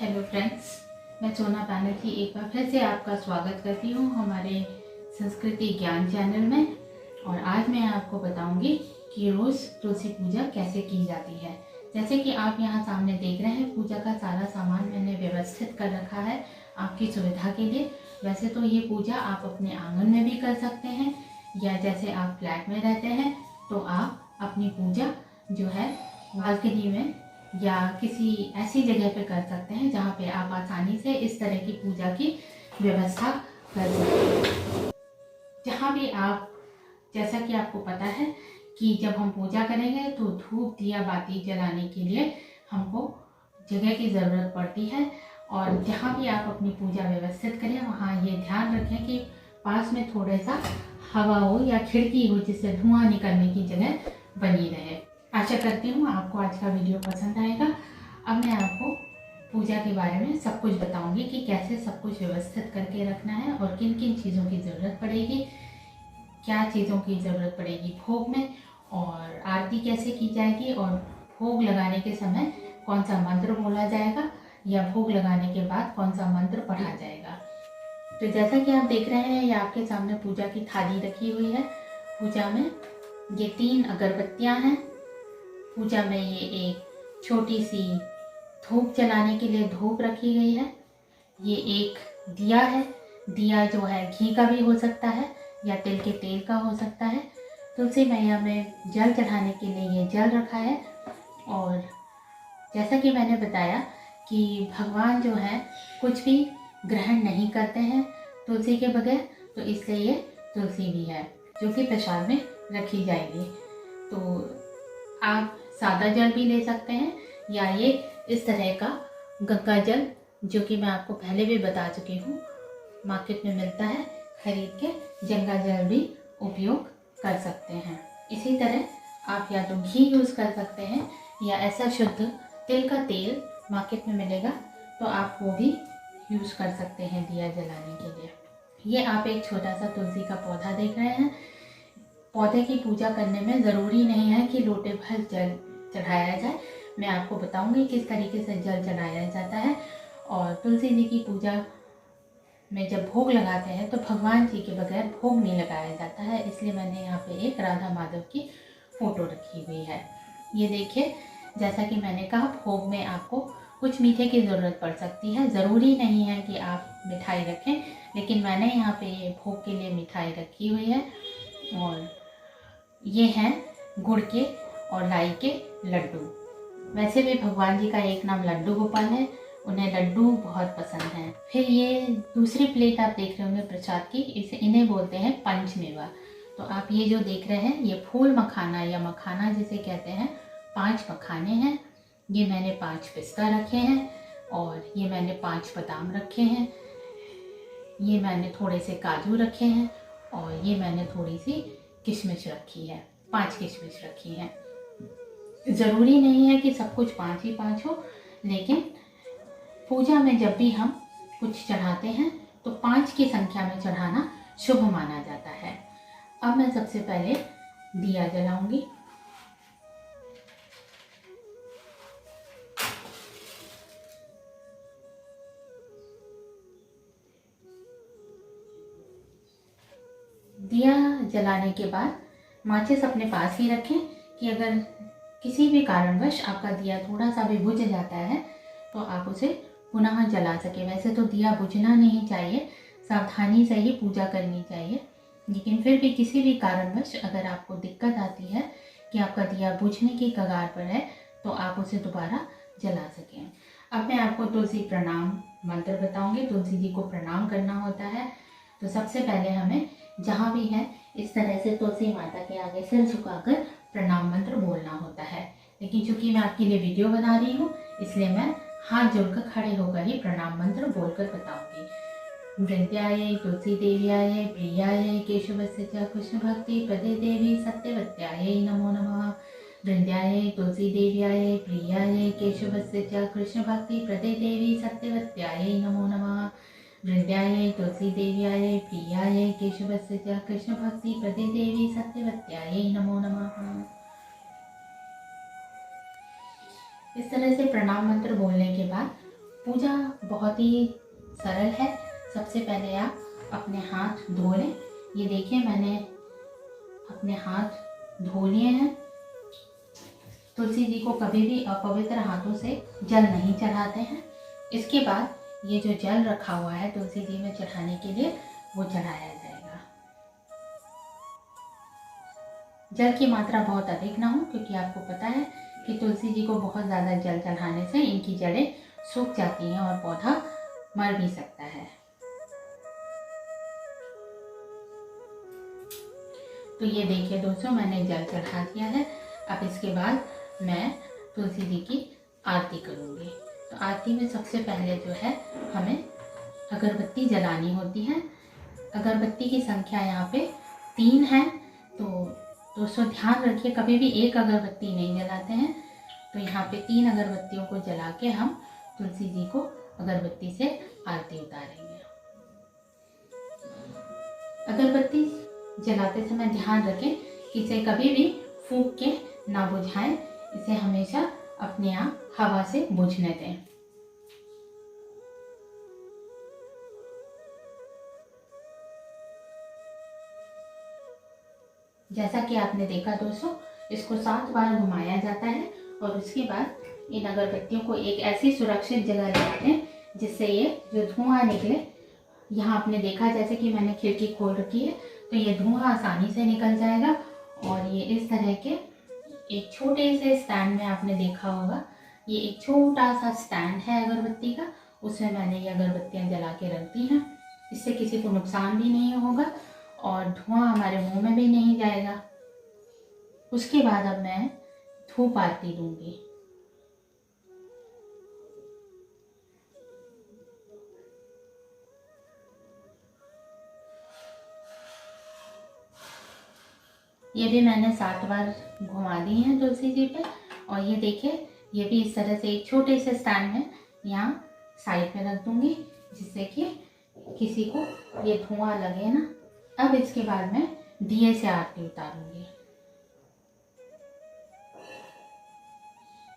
Hello friends, मैं सोना बैनर्जी एक बार फिर से आपका स्वागत करती हूँ हमारे संस्कृति ज्ञान चैनल में। और आज मैं आपको बताऊंगी कि रोज़ तुलसी पूजा कैसे की जाती है। जैसे कि आप यहाँ सामने देख रहे हैं, पूजा का सारा सामान मैंने व्यवस्थित कर रखा है आपकी सुविधा के लिए। वैसे तो ये पूजा आप अपने आंगन में भी कर सकते हैं, या जैसे आप फ्लैट में रहते हैं तो आप अपनी पूजा जो है बालकनी में या किसी ऐसी जगह पे कर सकते हैं जहाँ पे आप आसानी से इस तरह की पूजा की व्यवस्था कर सकते हैं। जहाँ भी आप, जैसा कि आपको पता है कि जब हम पूजा करेंगे तो धूप दिया बाती जलाने के लिए हमको जगह की ज़रूरत पड़ती है। और जहाँ भी आप अपनी पूजा व्यवस्थित करें वहाँ ये ध्यान रखें कि पास में थोड़ा सा हवा हो या खिड़की हो जिससे धुआं निकलने की जगह बनी रहे। आशा करती हूँ आपको आज का वीडियो पसंद आएगा। अब मैं आपको पूजा के बारे में सब कुछ बताऊंगी कि कैसे सब कुछ व्यवस्थित करके रखना है और किन किन चीज़ों की ज़रूरत पड़ेगी, क्या चीज़ों की ज़रूरत पड़ेगी भोग में, और आरती कैसे की जाएगी, और भोग लगाने के समय कौन सा मंत्र बोला जाएगा या भोग लगाने के बाद कौन सा मंत्र पढ़ा जाएगा। तो जैसा कि आप देख रहे हैं, ये आपके सामने पूजा की थाली रखी हुई है। पूजा में ये 3 अगरबत्तियाँ हैं। पूजा में ये एक छोटी सी धूप जलाने के लिए धूप रखी गई है। ये एक दिया है। दिया जो है घी का भी हो सकता है या तिल के तेल का हो सकता है। तुलसी मैया में जल चढ़ाने के लिए ये जल रखा है। और जैसा कि मैंने बताया कि भगवान जो है कुछ भी ग्रहण नहीं करते हैं तुलसी के बगैर, तो इसलिए ये तुलसी भी है जो कि प्रसाद में रखी जाएगी। तो आप सादा जल भी ले सकते हैं या ये इस तरह का गंगा जल, जो कि मैं आपको पहले भी बता चुकी हूँ, मार्केट में मिलता है, खरीद के गंगा जल भी उपयोग कर सकते हैं। इसी तरह आप या तो घी यूज़ कर सकते हैं या ऐसा शुद्ध तिल का तेल मार्केट में मिलेगा तो आप वो भी यूज़ कर सकते हैं दिया जलाने के लिए। ये आप एक छोटा सा तुलसी का पौधा देख रहे हैं। पौधे की पूजा करने में ज़रूरी नहीं है कि लोटे भर जल चढ़ाया जाए। मैं आपको बताऊंगी किस तरीके से जल चढ़ाया जाता है। और तुलसी जी की पूजा में जब भोग लगाते हैं तो भगवान जी के बगैर भोग नहीं लगाया जाता है, इसलिए मैंने यहाँ पे एक राधा माधव की फ़ोटो रखी हुई है। ये देखिए, जैसा कि मैंने कहा, भोग में आपको कुछ मीठे की ज़रूरत पड़ सकती है। ज़रूरी नहीं है कि आप मिठाई रखें, लेकिन मैंने यहाँ पे ये भोग के लिए मिठाई रखी हुई है। और ये हैं गुड़ के और लाई के लड्डू। वैसे भी भगवान जी का एक नाम लड्डू गोपाल है, उन्हें लड्डू बहुत पसंद हैं। फिर ये दूसरी प्लेट आप देख रहे होंगे प्रसाद की, इन्हें बोलते हैं पंचमेवा। तो आप ये जो देख रहे हैं, ये फूल मखाना या मखाना जिसे कहते हैं, 5 मखाने हैं। ये मैंने 5 पिस्ता रखे हैं, और ये मैंने 5 बादाम रखे हैं। ये मैंने थोड़े से काजू रखे हैं, और ये मैंने थोड़ी सी किशमिश रखी है, 5 किशमिश रखी हैं। ज़रूरी नहीं है कि सब कुछ 5 ही 5 हो, लेकिन पूजा में जब भी हम कुछ चढ़ाते हैं तो 5 की संख्या में चढ़ाना शुभ माना जाता है। अब मैं सबसे पहले दिया जलाऊंगी। दिया जलाने के बाद माचिस अपने पास ही रखें कि अगर किसी भी कारणवश आपका दिया थोड़ा सा भी बुझ जाता है तो आप उसे पुनः जला सके। वैसे तो दिया बुझना नहीं चाहिए, सावधानी से ही पूजा करनी चाहिए, लेकिन फिर भी किसी भी कारणवश अगर आपको दिक्कत आती है कि आपका दिया बुझने की कगार पर है तो आप उसे दोबारा जला सकें। अब मैं आपको तुलसी प्रणाम मंत्र बताऊंगी। तुलसी जी को प्रणाम करना होता है, तो सबसे पहले हमें जहाँ भी है इस तरह से तुलसी माता के आगे सिर झुकाकर प्रणाम मंत्र बोलना होता है। लेकिन चूंकि मैं आपके लिए वीडियो बना रही हूँ, इसलिए मैं हाथ जोड़कर खड़े होकर ही प्रणाम मंत्र बोलकर बताऊंगी। वृंद्याय तुलसी देव्याय प्रियाय केशवस्य च कृष्ण भक्ति प्रदे देवी सत्यवत्याय नमो नमः। वृंद्याय तुलसी देव्याय प्रियाय केशवस्य च कृष्ण भक्ति प्रदे देवी सत्यवत्याय नमो नमः। वृंद्याय तुलसी देव्याय प्रियाय केशवस्य च कृष्ण भक्ति प्रदे देवी सत्यवत्याय नमो नमः। इस तरह से प्रणाम मंत्र बोलने के बाद पूजा बहुत ही सरल है। सबसे पहले आप अपने हाथ धो लें। ये देखिए मैंने अपने हाथ धो लिए हैं। तुलसी जी को कभी भी अपवित्र हाथों से जल नहीं चढ़ाते हैं। इसके बाद ये जो जल रखा हुआ है तुलसी जी में चढ़ाने के लिए, वो चढ़ाया जाएगा। जल की मात्रा बहुत अधिक ना हो, क्योंकि आपको पता है कि तुलसी जी को बहुत ज़्यादा जल चढ़ाने से इनकी जड़ें सूख जाती हैं और पौधा मर भी सकता है। तो ये देखिए दोस्तों, मैंने जल चढ़ा दिया है। अब इसके बाद मैं तुलसी जी की आरती करूँगी। तो आरती में सबसे पहले जो है हमें अगरबत्ती जलानी होती है। अगरबत्ती की संख्या यहाँ पे 3 है। तो दोस्तों ध्यान रखिए, कभी भी एक अगरबत्ती नहीं जलाते हैं। तो यहाँ पे 3 अगरबत्तियों को जला के हम तुलसी जी को अगरबत्ती से आरती उतारेंगे। अगरबत्ती जलाते समय ध्यान रखें कि इसे कभी भी फूंक के ना बुझाएं। इसे हमेशा अपने आप हवा से बुझने दें। जैसा कि आपने देखा दोस्तों, इसको 7 बार घुमाया जाता है और उसके बाद इन अगरबत्तियों को एक ऐसी सुरक्षित जगह ले आते हैं जिससे ये जो धुआं निकले, यहाँ आपने देखा जैसे कि मैंने खिड़की खोल रखी है, तो ये धुआं आसानी से निकल जाएगा। और ये इस तरह के एक छोटे से स्टैंड में आपने देखा होगा, ये एक छोटा सा स्टैंड है अगरबत्ती का, उसमें मैंने ये अगरबत्तियाँ जला के रख दी हैं। इससे किसी को नुकसान भी नहीं होगा और धुआं हमारे मुंह में भी नहीं जाएगा। उसके बाद अब मैं धूप आरती दूंगी। ये भी मैंने 7 बार घुमा दी हैं तुलसी जी पे। और ये देखिए, ये भी इस तरह से एक छोटे से स्टैंड में यहाँ साइड में रख दूंगी, जिससे कि किसी को ये धुआं लगे ना। अब इसके बाद मैं दिए से आरती उतारूंगी।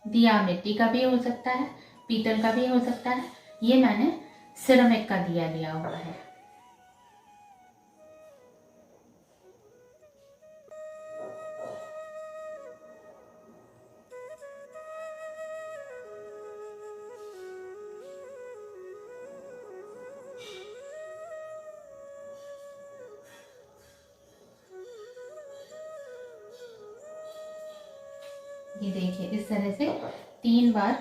दिया मिट्टी का भी हो सकता है, पीतल का भी हो सकता है। ये मैंने सिरेमिक का दिया लिया हुआ है। ये देखिए, इस तरह से 3 बार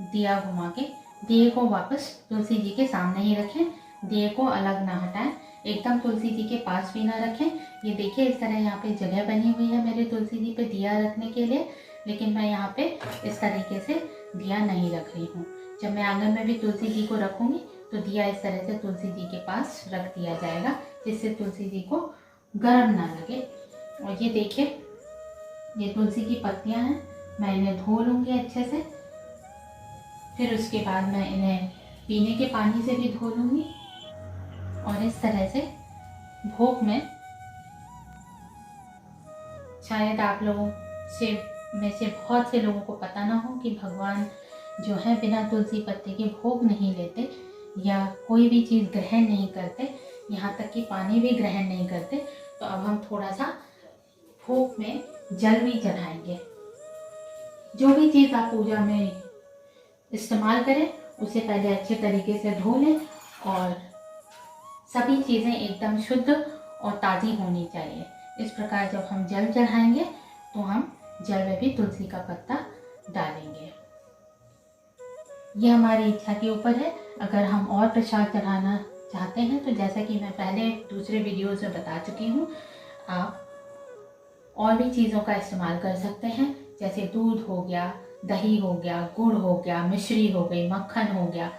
दिया घुमा के दिए को वापस तुलसी जी के सामने ही रखें। दिए को अलग ना हटाएं, एकदम तुलसी जी के पास भी ना रखें। ये देखिए, इस तरह यहाँ पे जगह बनी हुई है मेरे तुलसी जी पे दिया रखने के लिए, लेकिन मैं यहाँ पे इस तरीके से दिया नहीं रख रही हूँ। जब मैं आंगन में भी तुलसी जी को रखूँगी तो दिया इस तरह से तुलसी जी के पास रख दिया जाएगा, जिससे तुलसी जी को गर्म ना लगे। और ये देखिए, ये तुलसी की पत्तियां हैं, मैं इन्हें धो लूँगी अच्छे से। फिर उसके बाद मैं इन्हें पीने के पानी से भी धो लूँगी। और इस तरह से भोग में, शायद आप लोगों में से बहुत से लोगों को पता ना हो कि भगवान जो है बिना तुलसी पत्ते के भोग नहीं लेते या कोई भी चीज़ ग्रहण नहीं करते, यहाँ तक कि पानी भी ग्रहण नहीं करते। तो अब हम थोड़ा सा भोग में जल भी चढ़ाएंगे। जो भी चीज़ आप पूजा में इस्तेमाल करें उसे पहले अच्छे तरीके से धो लें और सभी चीज़ें एकदम शुद्ध और ताज़ी होनी चाहिए। इस प्रकार जब हम जल चढ़ाएंगे तो हम जल में भी तुलसी का पत्ता डालेंगे। ये हमारी इच्छा के ऊपर है। अगर हम और प्रसाद चढ़ाना चाहते हैं तो जैसा कि मैं पहले दूसरे वीडियोज़ में बता चुकी हूँ, आप और भी चीज़ों का इस्तेमाल कर सकते हैं, जैसे दूध हो गया, दही हो गया, गुड़ हो गया, मिश्री हो गई, मक्खन हो गया।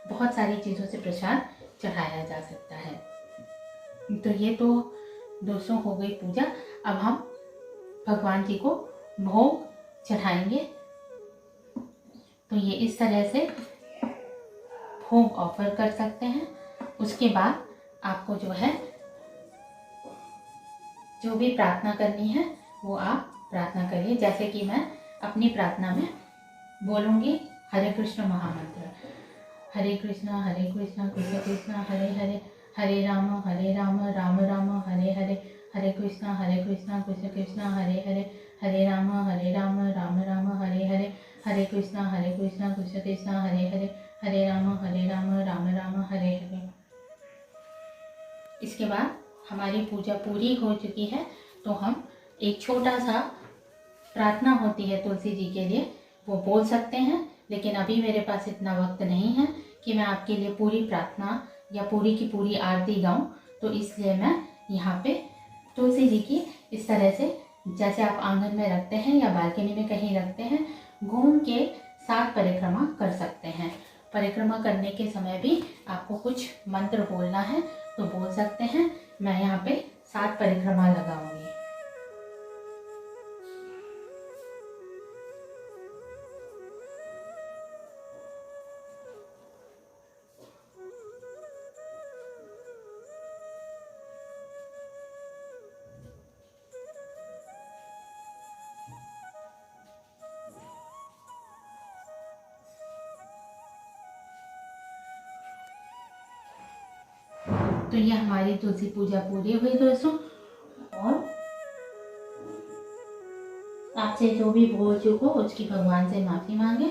बहुत सारी चीज़ों से प्रसाद चढ़ाया जा सकता है। तो ये तो दोस्तों हो गई पूजा। अब हम भगवान जी को भोग चढ़ाएंगे। तो ये इस तरह से भोग ऑफर कर सकते हैं। उसके बाद आपको जो है जो भी प्रार्थना करनी है वो आप प्रार्थना करिए। जैसे कि मैं अपनी प्रार्थना में बोलूँगी हरे कृष्ण महामंत्र। कृष्णा कृष्ण कृष्ण हरे हरे, हरे राम राम राम हरे हरे, हरे कृष्णा कृष्ण कृष्ण हरे हरे, हरे राम राम राम हरे हरे, हरे कृष्णा कृष्ण कृष्ण हरे हरे, हरे राम राम राम हरे हरे। इसके बाद हमारी पूजा पूरी हो चुकी है, तो हम एक छोटा सा प्रार्थना होती है तुलसी जी के लिए, वो बोल सकते हैं। लेकिन अभी मेरे पास इतना वक्त नहीं है कि मैं आपके लिए पूरी प्रार्थना या पूरी की पूरी आरती गाऊं, तो इसलिए मैं यहाँ पे तुलसी जी की इस तरह से, जैसे आप आंगन में रखते हैं या बालकनी में कहीं रखते हैं, घूम के 7 परिक्रमा कर सकते हैं। परिक्रमा करने के समय भी आपको कुछ मंत्र बोलना है तो बोल सकते हैं। मैं यहाँ पे 7 परिक्रमा लगाऊंगी। तो ये हमारी तुलसी पूजा पूरी हुई दोस्तों। और आपसे जो भी भूल चूक हो उसकी भगवान से माफ़ी मांगे,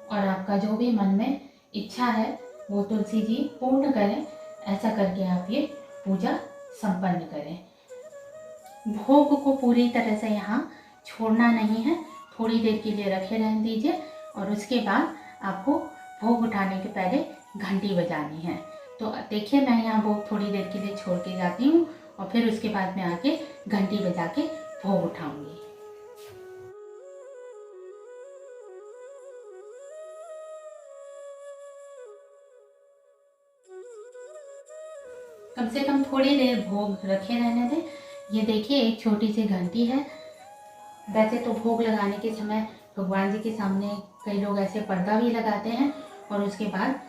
और आपका जो भी मन में इच्छा है वो तुलसी जी पूर्ण करें। ऐसा करके आप ये पूजा संपन्न करें। भोग को पूरी तरह से यहाँ छोड़ना नहीं है, थोड़ी देर के लिए रखे रहने दीजिए, और उसके बाद आपको भोग उठाने के पहले घंटी बजानी है। तो देखिए, मैं यहाँ भोग थोड़ी देर के लिए छोड़ के जाती हूँ, और फिर उसके बाद मैं आके घंटी बजा के भोग उठाऊंगी। कम से कम थोड़ी देर भोग रखे रहने दें। ये देखिए, एक छोटी सी घंटी है। वैसे तो भोग लगाने के समय भगवान जी के सामने कई लोग ऐसे पर्दा भी लगाते हैं, और उसके बाद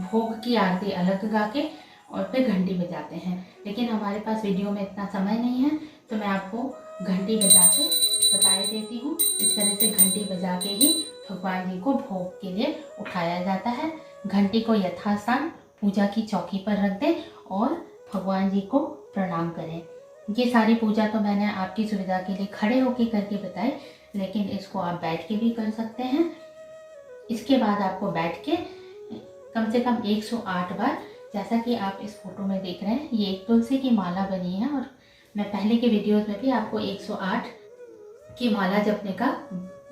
भोग की आरती अलग गा के और फिर घंटी बजाते हैं। लेकिन हमारे पास वीडियो में इतना समय नहीं है, तो मैं आपको घंटी बजा के बता देती हूँ। इस तरह से घंटी बजा के ही भगवान जी को भोग के लिए उठाया जाता है। घंटी को यथास्थान पूजा की चौकी पर रख दें और भगवान जी को प्रणाम करें। ये सारी पूजा तो मैंने आपकी सुविधा के लिए खड़े होकर करके बताई, लेकिन इसको आप बैठ के भी कर सकते हैं। इसके बाद आपको बैठ के कम से कम 108 बार, जैसा कि आप इस फोटो में देख रहे हैं, ये एक तुलसी की माला बनी है, और मैं पहले के वीडियोस में भी आपको 108 की माला जपने का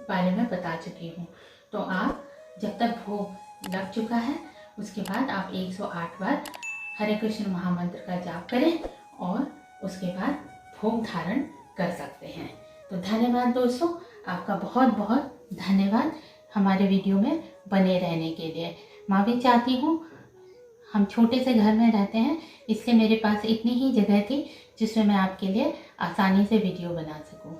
बारे में बता चुकी हूँ। तो आप जब तक भोग लग चुका है उसके बाद आप 108 बार हरे कृष्ण महामंत्र का जाप करें, और उसके बाद भोग धारण कर सकते हैं। तो धन्यवाद दोस्तों, आपका बहुत बहुत धन्यवाद हमारे वीडियो में बने रहने के लिए। मैं भी चाहती हूँ, हम छोटे से घर में रहते हैं, इसलिए मेरे पास इतनी ही जगह थी जिसमें मैं आपके लिए आसानी से वीडियो बना सकूँ।